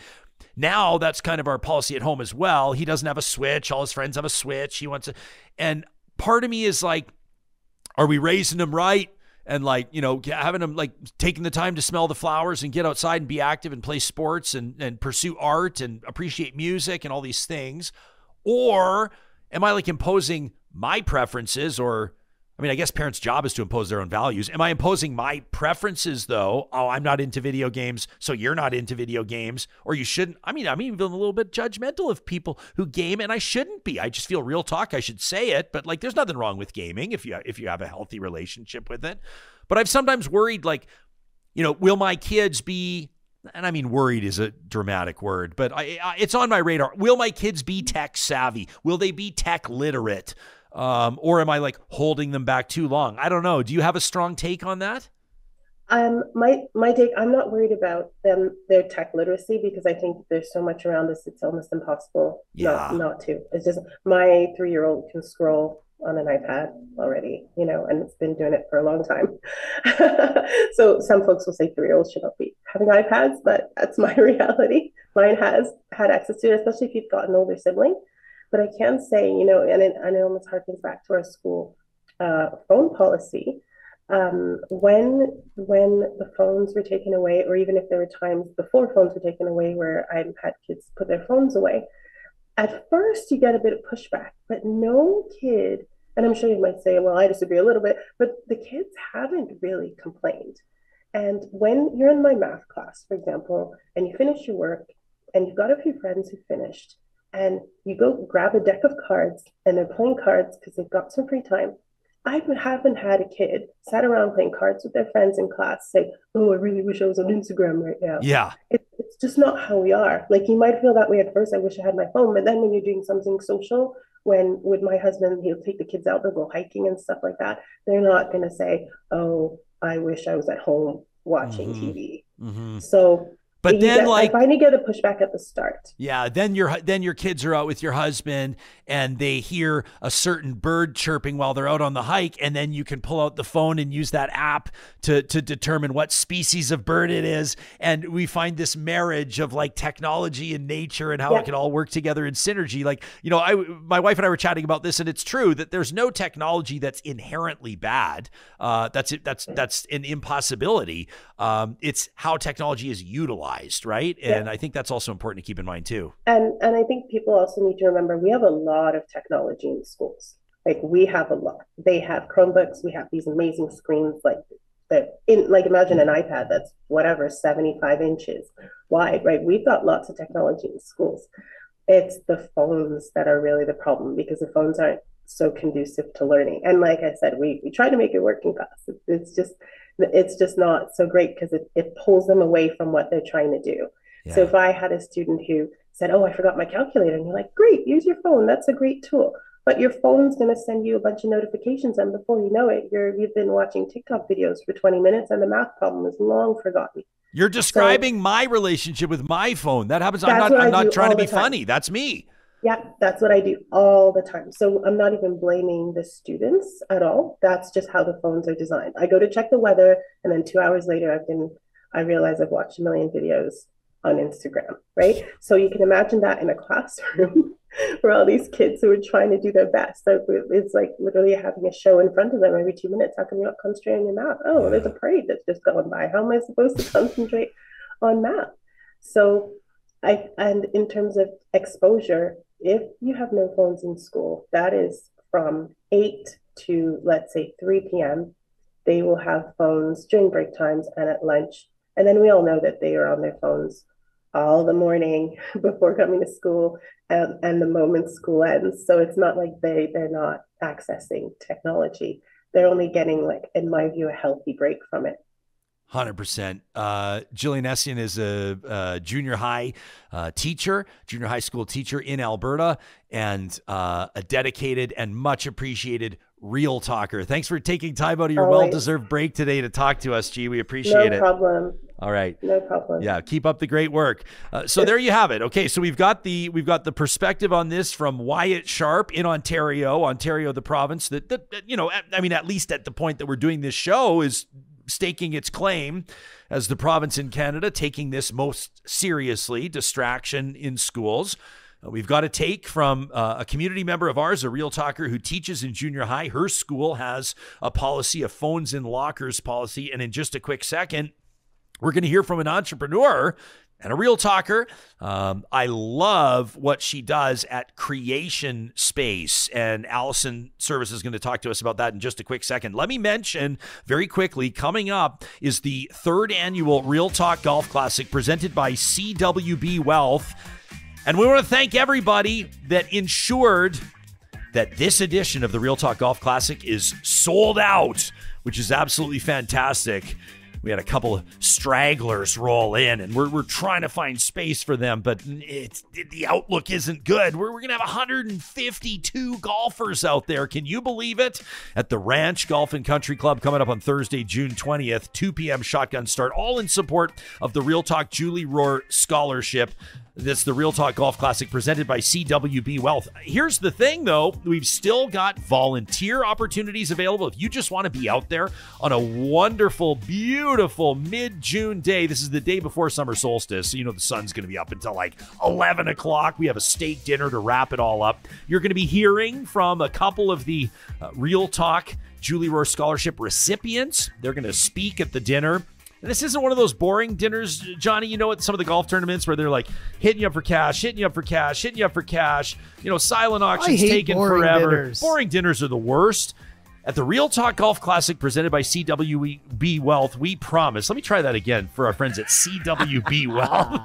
Now that's kind of our policy at home as well. He doesn't have a Switch. All his friends have a Switch. He wants to, and part of me is like, are we raising him right? And like, having him like taking the time to smell the flowers and get outside and be active and play sports and pursue art and appreciate music and all these things? Or am I like imposing my preferences? Or, I mean, I guess parents' job is to impose their own values. Am I imposing my preferences though? Oh, I'm not into video games, so you're not into video games, or you shouldn't. I mean, I'm even a little bit judgmental of people who game, and I shouldn't be. I just feel real talk. I should say it, but like, there's nothing wrong with gaming if you have a healthy relationship with it. But I've sometimes worried, like, will my kids be, and I mean, worried is a dramatic word, but it's on my radar. Will my kids be tech savvy? Will they be tech literate? Or am I like holding them back too long? I don't know. Do you have a strong take on that? My take, I'm not worried about their tech literacy, because I think there's so much around us, it's almost impossible not to. It's just, my 3-year-old can scroll on an iPad already, and it's been doing it for a long time. So some folks will say 3-year-olds should not be having iPads, but that's my reality. Mine has had access to it, especially if you've got an older sibling. But I can say, and it almost harkens back to our school phone policy. When the phones were taken away, or even if there were times before phones were taken away where I had kids put their phones away, at first you get a bit of pushback, but no kid, and I'm sure you might say, well, I disagree a little bit, but the kids haven't really complained. And when you're in my math class, for example, and you finish your work and you've got a few friends who finished, and you go grab a deck of cards and they're playing cards because they've got some free time, I haven't had a kid sat around playing cards with their friends in class say, oh, I really wish I was on Instagram right now. Yeah. it's just not how we are. Like, you might feel that way at first. I wish I had my phone. But then when you're doing something social, when with my husband, he'll take the kids out, they'll go hiking and stuff like that. They're not going to say, oh, I wish I was at home watching TV. So but then I finally get a pushback at the start. Yeah, then your kids are out with your husband and they hear a certain bird chirping while they're out on the hike, and then you can pull out the phone and use that app to determine what species of bird it is. And we find this marriage of like technology and nature and how it can all work together in synergy. Like, you know, my wife and I were chatting about this, and it's true that there's no technology that's inherently bad. That's an impossibility. It's how technology is utilized, right? And I think that's also important to keep in mind too. And I think people also need to remember we have a lot of technology in schools. Like, we have a lot. They have Chromebooks. We have these amazing screens, like imagine an iPad that's 75 inches wide, right? We've got lots of technology in schools. It's the phones that are really the problem, because the phones aren't so conducive to learning. And like I said, we try to make it work in class. It's just not so great, because it pulls them away from what they're trying to do. So if I had a student who said, oh, I forgot my calculator, and you're like, great, use your phone. That's a great tool. But your phone's going to send you a bunch of notifications, and before you know it, you've been watching TikTok videos for 20 minutes, and the math problem is long forgotten. You're describing my relationship with my phone. That happens. I'm not trying to be funny. That's me. Yeah, that's what I do all the time. So I'm not even blaming the students at all. That's just how the phones are designed. I go to check the weather, and then 2 hours later, I realize I've watched a million videos on Instagram, right? So you can imagine that in a classroom for all these kids who are trying to do their best. So it's like literally having a show in front of them every 2 minutes. How come you're not concentrating on your math? Oh, there's a parade that's just going by. How am I supposed to concentrate on math? So and in terms of exposure, if you have no phones in school, that is from 8 to, let's say, 3 p.m. They will have phones during break times and at lunch. And then we all know that they are on their phones all the morning before coming to school and the moment school ends. So it's not like they're not accessing technology. They're only getting, like, in my view, a healthy break from it. 100%. Gillian Essien is a junior high teacher, junior high school teacher in Alberta, and a dedicated and much appreciated real talker. Thanks for taking time out of your well-deserved break today to talk to us, G. We appreciate it. No problem. All right. No problem. Yeah, keep up the great work. So there you have it. Okay, so we've got the perspective on this from Wyatt Sharpe in Ontario, the province that you know, I mean, at least at the point that we're doing this show, is staking its claim as the province in Canada taking this most seriously, distraction in schools. We've got a take from a community member of ours, a real talker who teaches in junior high. Her school has a policy, a phones in lockers policy. And in just a quick second, we're going to hear from an entrepreneur and a real talker. I love what she does at Creation Space, and Alison Service is going to talk to us about that in just a quick second. Let me mention very quickly, coming up is the 3rd annual Real Talk Golf Classic presented by CWB Wealth. And we want to thank everybody that ensured that this edition of the Real Talk Golf Classic is sold out, which is absolutely fantastic. We had a couple of stragglers roll in, and we're trying to find space for them, but the outlook isn't good. We're going to have 152 golfers out there. Can you believe it? At the Ranch Golf and Country Club coming up on Thursday, June 20th, 2 p.m. shotgun start, all in support of the Real Talk Julie Rohr Scholarship. That's the Real Talk Golf Classic presented by CWB Wealth. Here's the thing, though. We've still got volunteer opportunities available. If you just want to be out there on a wonderful, beautiful mid-June day, this is the day before summer solstice, so you know the sun's going to be up until like 11 o'clock. We have a steak dinner to wrap it all up. You're going to be hearing from a couple of the Real Talk Julie Rohr Scholarship recipients. They're going to speak at the dinner. And this isn't one of those boring dinners, Johnny. You know, at some of the golf tournaments where they're like hitting you up for cash, hitting you up for cash, hitting you up for cash. You know, silent auctions taking forever. Dinners. Boring dinners are the worst. At the Real Talk Golf Classic presented by CWB Wealth, we promise. Let me try that again for our friends at CWB Wealth.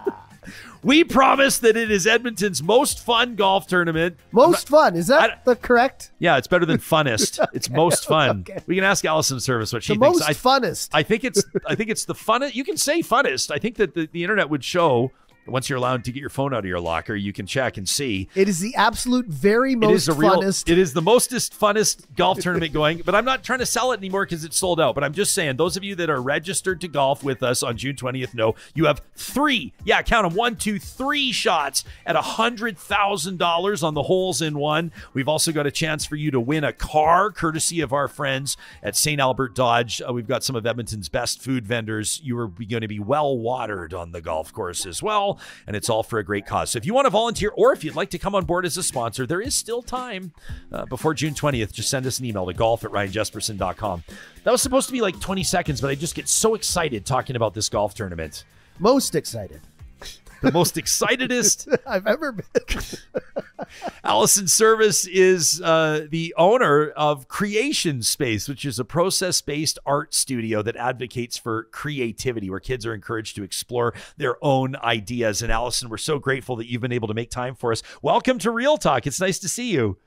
We promise that it is Edmonton's most fun golf tournament. Most fun. Is that the correct? Yeah, it's better than funnest. It's most fun. Okay. We can ask Alison Service what she The thinks. most funnest. I think it's the funnest. You can say funnest. I think that the internet would show. Once you're allowed to get your phone out of your locker, you can check and see. It is the absolute very most funnest. It is the mostest funnest golf tournament going, but I'm not trying to sell it anymore because it's sold out. But I'm just saying, those of you that are registered to golf with us on June 20th know you have three, count them, 1, 2, 3 shots at $100,000 on the holes in one. We've also got a chance for you to win a car, courtesy of our friends at St. Albert Dodge. We've got some of Edmonton's best food vendors. You are going to be well watered on the golf course as well. And it's all for a great cause. So if you want to volunteer or if you'd like to come on board as a sponsor, there is still time before June 20th. Just send us an email to golf@ryanjesperson.com. That was supposed to be like 20 seconds, but I just get so excited talking about this golf tournament. Most excited. The most excitedest I've ever been. Alison Service is the owner of Creation Space, which is a process-based art studio that advocates for creativity, where kids are encouraged to explore their own ideas. And Alison, we're so grateful that you've been able to make time for us. Welcome to Real Talk. It's nice to see you.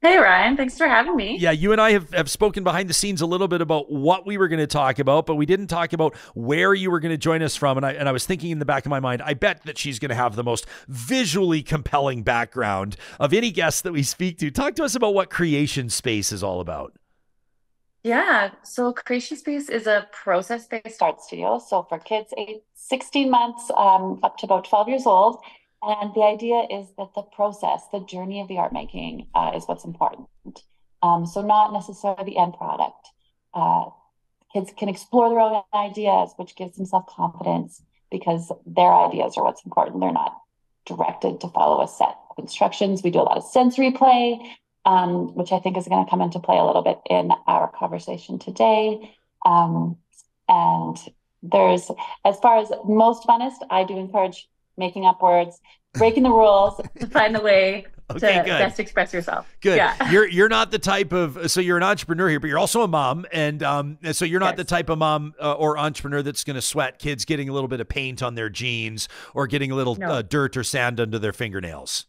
Hey, Ryan. Thanks for having me. Yeah, you and I have spoken behind the scenes a little bit about what we were going to talk about, but we didn't talk about where you were going to join us from. And I was thinking in the back of my mind, I bet that she's going to have the most visually compelling background of any guest that we speak to. Talk to us about what Creation Space is all about. Yeah, so Creation Space is a process-based art studio. So for kids aged 16 months up to about 12 years old. And the idea is that the process, the journey of the art making is what's important. So not necessarily the end product. Kids can explore their own ideas, which gives them self-confidence because their ideas are what's important. They're not directed to follow a set of instructions. We do a lot of sensory play, which I think is going to come into play a little bit in our conversation today. And there's, as far as most funnest, I do encourage making up words, breaking the rules to find the way to best express yourself. Good. Yeah. You're not the type of, so you're an entrepreneur here, but you're also a mom. And so you're not the type of mom or entrepreneur that's going to sweat kids getting a little bit of paint on their jeans or getting a little dirt or sand under their fingernails.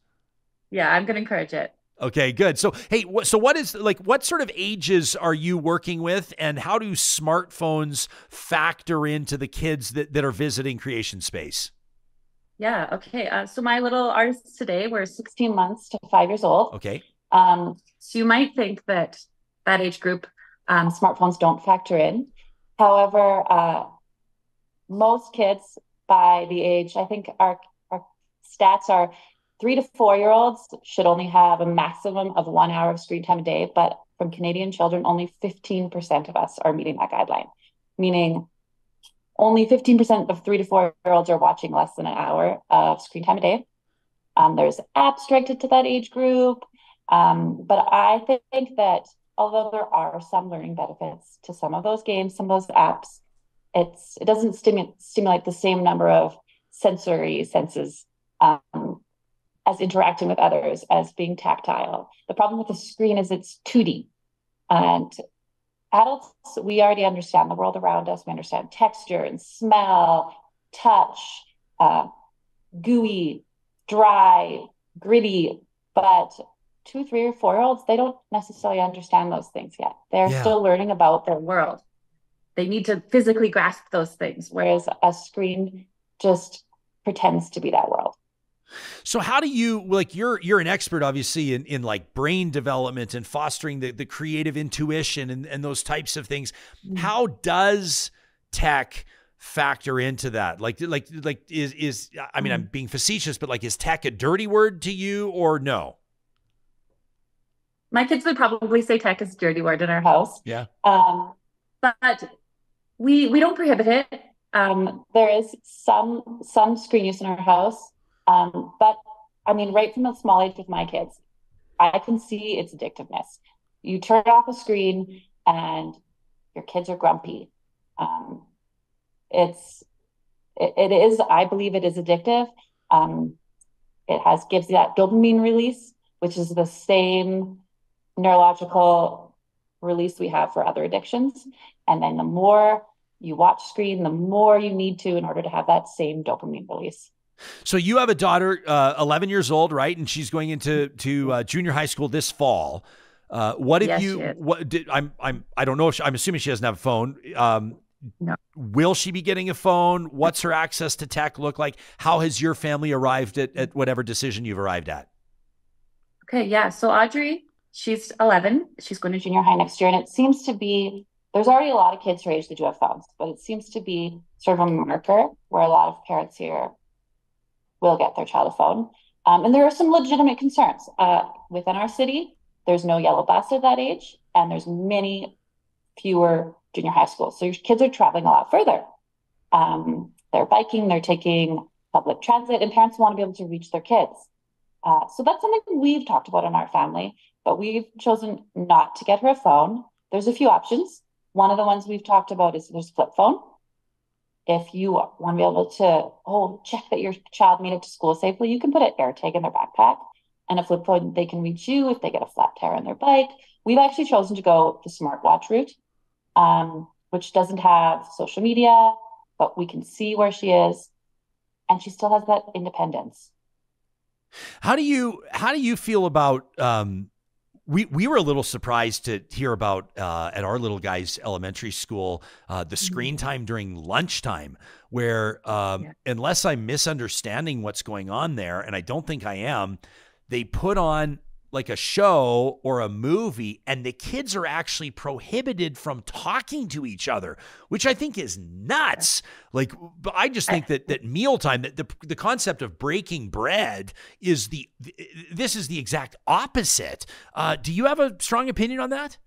Yeah, I'm going to encourage it. Okay, good. So, hey, what sort of ages are you working with, and how do smartphones factor into the kids that are visiting Creation Space? Yeah. Okay. So my little artists today were 16 months to 5 years old. Okay. So you might think that age group, smartphones don't factor in. However, most kids by the age, I think our stats are 3 to 4 year olds should only have a maximum of 1 hour of screen time a day. But from Canadian children, only 15% of us are meeting that guideline, meaning only 15% of 3 to 4 year olds are watching less than an hour of screen time a day. There's apps directed to that age group. But I think that although there are some learning benefits to some of those games, some of those apps, it doesn't stimulate the same number of sensory senses as interacting with others, as being tactile. The problem with the screen is it's 2D. And adults, we already understand the world around us. We understand texture and smell, touch, gooey, dry, gritty. But 2, 3, or 4 year olds, they don't necessarily understand those things yet. They're still learning about their world. They need to physically grasp those things, whereas a screen just pretends to be that world. So how do you, you're an expert obviously in like brain development and fostering the creative intuition and those types of things. Mm-hmm. How does tech factor into that? I'm being facetious, but is tech a dirty word to you or no? My kids would probably say tech is a dirty word in our house. Yeah. But we don't prohibit it. There is some screen use in our house. But I mean, right from a small age with my kids, I can see its addictiveness. You turn off a screen and your kids are grumpy. It is, I believe it is addictive. It gives you that dopamine release, which is the same neurological release we have for other addictions. And then the more you watch screen, the more you need to in order to have that same dopamine release. So you have a daughter, 11 years old, right? And she's going into junior high school this fall. What if Yes, I don't know if I'm assuming she doesn't have a phone. No. Will she be getting a phone? What's her access to tech look like? How has your family arrived at whatever decision you've arrived at? Okay, yeah. So Audrey, she's 11. She's going to junior high next year. And it seems to be, there's already a lot of kids her age that do have phones, but it seems to be sort of a marker where a lot of parents here will get their child a phone. And there are some legitimate concerns. Within our city, there's no yellow bus at that age, and there's many fewer junior high schools. So your kids are traveling a lot further. They're biking, they're taking public transit, and parents want to be able to reach their kids. So that's something we've talked about in our family, but we've chosen not to get her a phone. There's a few options. One of the ones we've talked about is there's a flip phone. If you want to be able to check that your child made it to school safely, you can put an AirTag in their backpack, and a flip phone, they can reach you if they get a flat tire on their bike. We've actually chosen to go the smartwatch route, which doesn't have social media, but we can see where she is, and she still has that independence. How do you feel about we were a little surprised to hear about at our little guy's elementary school the screen time during lunchtime, where unless I'm misunderstanding what's going on there, and I don't think I am, they put on like a show or a movie, and the kids are actually prohibited from talking to each other, which I think is nuts. Like, but I just think that mealtime, that the concept of breaking bread is this is the exact opposite. Do you have a strong opinion on that?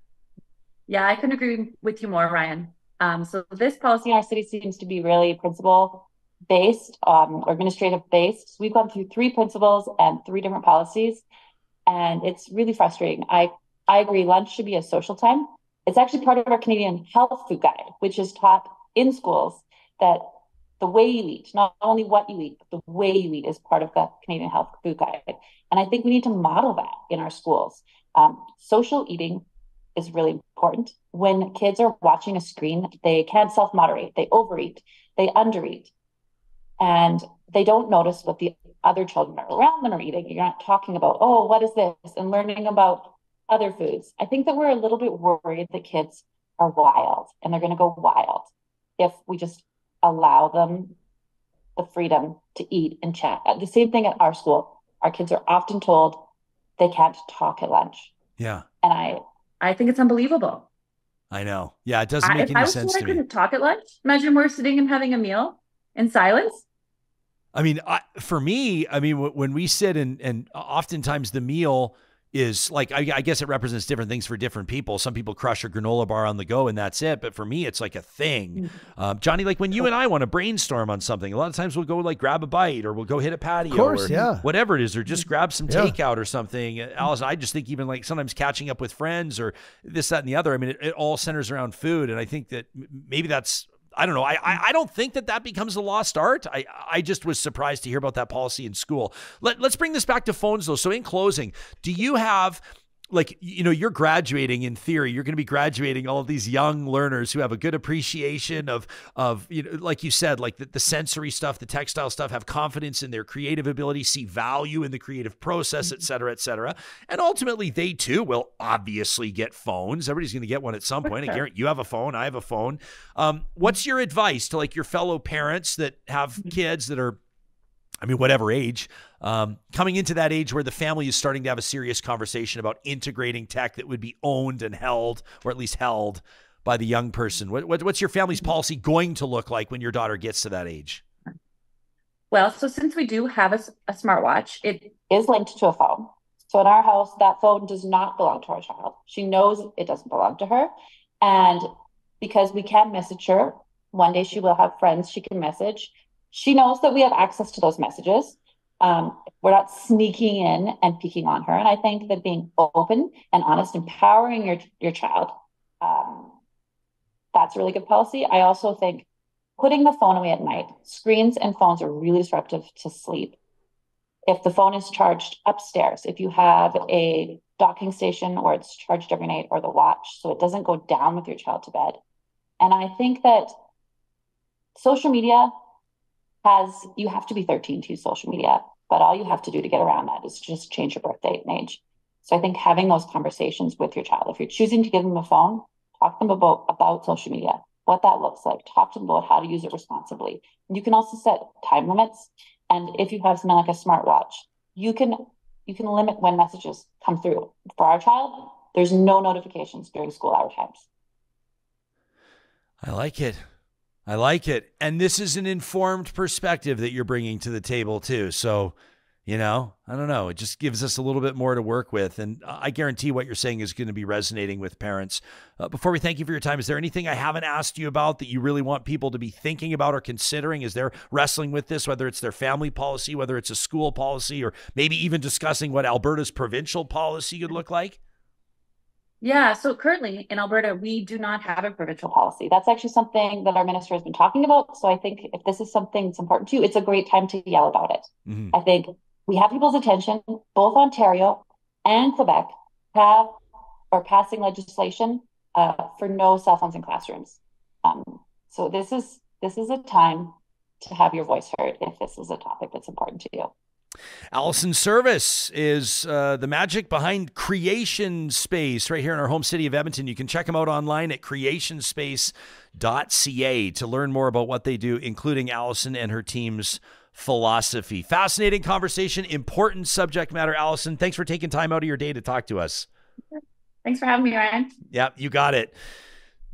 Yeah, I couldn't agree with you more, Ryan. So this policy in our city seems to be really principle based, administrative based. So we've gone through 3 principles and 3 different policies. And it's really frustrating. I agree, lunch should be a social time. It's actually part of our Canadian Health Food Guide, which is taught in schools, that the way you eat, not only what you eat, but the way you eat is part of the Canadian Health Food Guide. And I think we need to model that in our schools. Social eating is really important. When kids are watching a screen, they can't self-moderate. They overeat, they undereat, and they don't notice what the other children around them are eating. You're not talking about, oh, what is this? And learning about other foods. I think that we're a little bit worried that kids are wild, and they're going to go wild if we just allow them the freedom to eat and chat. The same thing at our school. Our kids are often told they can't talk at lunch. Yeah. And I think it's unbelievable. I know. Yeah, it doesn't make any sense to me. If I was told I couldn't talk at lunch, imagine we're sitting and having a meal in silence. I mean, for me, when we sit and oftentimes the meal is like, I guess it represents different things for different people. Some people crush a granola bar on the go and that's it. But for me, it's like a thing. Johnny, like when you and I want to brainstorm on something, a lot of times we'll go like grab a bite, or we'll go hit a patio, or whatever it is, or just grab some takeout or something. Alison, I just think even like sometimes catching up with friends or this, that, and the other. I mean, it all centers around food. And I think that maybe that's, I don't know. I don't think that becomes a lost art. I just was surprised to hear about that policy in school. Let's bring this back to phones though. So in closing, do you have, like, you're graduating, in theory, you're going to be graduating all of these young learners who have a good appreciation of, like you said, like the sensory stuff, the textile stuff, have confidence in their creative ability, see value in the creative process, et cetera, et cetera. And ultimately they too will obviously get phones. Everybody's going to get one at some point. I guarantee you have a phone. I have a phone. What's your advice to like your fellow parents that have kids that are, whatever age, coming into that age where the family is starting to have a serious conversation about integrating tech that would be owned and held, or at least held, by the young person? What's your family's policy going to look like when your daughter gets to that age? Well, so since we do have a smartwatch, it is linked to a phone. So in our house, that phone does not belong to our child. She knows it doesn't belong to her. And because we can message her, one day she will have friends she can message. She knows that we have access to those messages. We're not sneaking in and peeking on her. And I think that being open and honest, empowering your child, that's a really good policy. I also think putting the phone away at night. Screens and phones are really disruptive to sleep. If the phone is charged upstairs, if you have a docking station where it's charged every night, or the watch, so it doesn't go down with your child to bed. And I think that social media you have to be 13 to use social media, but all you have to do to get around that is just change your birth date and age. So I think having those conversations with your child, if you're choosing to give them a phone, talk to them about social media, what that looks like, talk to them about how to use it responsibly. And you can also set time limits. And if you have something like a smartwatch, you can limit when messages come through. For our child, there's no notifications during school hour times. I like it. I like it. And this is an informed perspective that you're bringing to the table too. So, I don't know. It just gives us a little bit more to work with. And I guarantee what you're saying is going to be resonating with parents. Before we thank you for your time, is there anything I haven't asked you about that you really want people to be thinking about or considering as they're wrestling with this, whether it's their family policy, whether it's a school policy, or maybe even discussing what Alberta's provincial policy could look like? Yeah, so currently in Alberta, we do not have a provincial policy. That's actually something that our minister has been talking about. So I think if this is something that's important to you, it's a great time to yell about it. Mm-hmm. I think we have people's attention. Both Ontario and Quebec are passing legislation for no cell phones in classrooms. So this is a time to have your voice heard if this is a topic that's important to you. Alison Service is the magic behind Creation Space right here in our home city of Edmonton. You can check them out online at creationspace.ca to learn more about what they do, including Alison and her team's philosophy. Fascinating conversation, important subject matter. Alison, thanks for taking time out of your day to talk to us. Thanks for having me, Ryan. Yeah, you got it.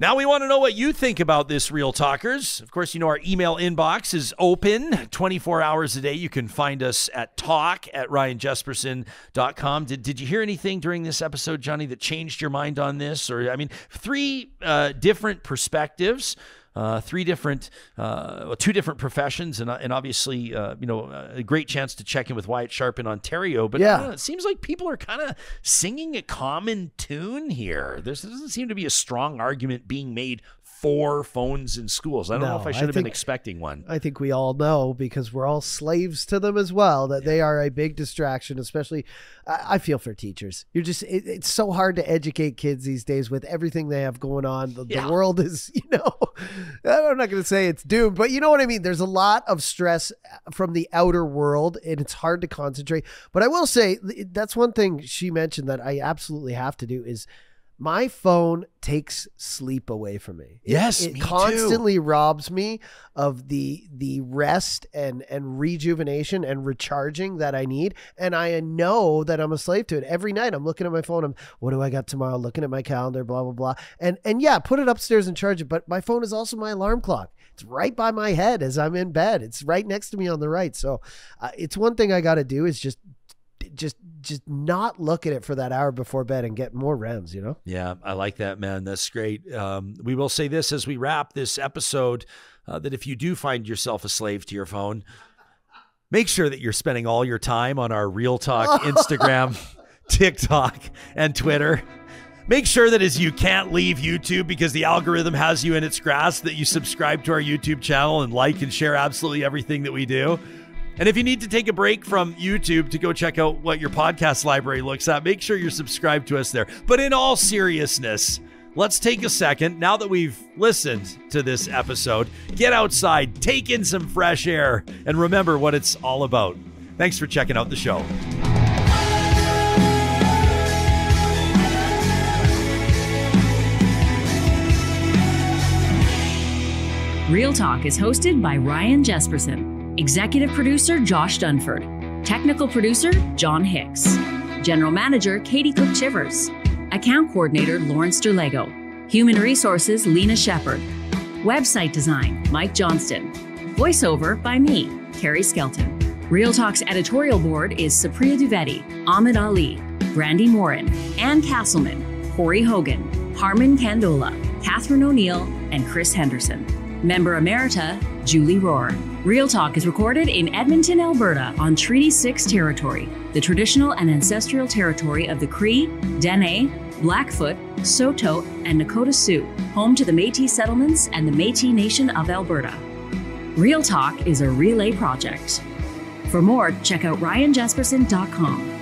Now we want to know what you think about this, Real Talkers. Of course, our email inbox is open 24 hours a day. You can find us at talk@ryanjesperson.com. Did you hear anything during this episode, Johnny, that changed your mind on this? Or, three different perspectives. Two different professions, and obviously, a great chance to check in with Wyatt Sharpe in Ontario. But it seems like people are kind of singing a common tune here. There doesn't seem to be a strong argument being made for phones in schools. I don't know if I should have been expecting one. I think we all know, because we're all slaves to them as well, that they are a big distraction, especially I feel for teachers. It's so hard to educate kids these days with everything they have going on. The world is, I'm not going to say it's doomed, but you know what I mean? There's a lot of stress from the outer world, and it's hard to concentrate. But I will say that's one thing she mentioned that I absolutely have to do is my phone takes sleep away from me. Yes, it constantly robs me of the rest and rejuvenation and recharging that I need. And I know that I'm a slave to it. Every night I'm looking at my phone. What do I got tomorrow? Looking at my calendar, blah, blah, blah. And yeah, put it upstairs and charge it. But my phone is also my alarm clock. It's right by my head as I'm in bed. It's right next to me on the right. So it's one thing I got to do is just not look at it for that hour before bed and get more REMs, Yeah, I like that, man. That's great. We will say this as we wrap this episode, that if you do find yourself a slave to your phone, make sure that you're spending all your time on our Real Talk Instagram, TikTok, and Twitter. Make sure that as you can't leave YouTube because the algorithm has you in its grasp, that you subscribe to our YouTube channel and like and share absolutely everything that we do. And if you need to take a break from YouTube to go check out what your podcast library looks at, make sure you're subscribed to us there. But in all seriousness, let's take a second, now that we've listened to this episode, get outside, take in some fresh air, and remember what it's all about. Thanks for checking out the show. Real Talk is hosted by Ryan Jesperson. Executive producer, Josh Dunford. Technical producer, John Hicks. General manager, Katie Cook-Chivers. Account coordinator, Lawrence Derlego. Human resources, Lena Shepard. Website design, Mike Johnston. Voiceover by me, Carrie Skelton. Real Talk's editorial board is Supriya Dwivedi, Ahmed Ali, Brandy Morin, Ann Castleman, Corey Hogan, Harman Kandola, Catherine O'Neill, and Chris Henderson. Member Emerita, Julie Rohr. Real Talk is recorded in Edmonton, Alberta on Treaty 6 territory, the traditional and ancestral territory of the Cree, Dene, Blackfoot, Saulteaux, and Nakota Sioux, home to the Métis settlements and the Métis Nation of Alberta. Real Talk is a relay project. For more, check out ryanjesperson.com.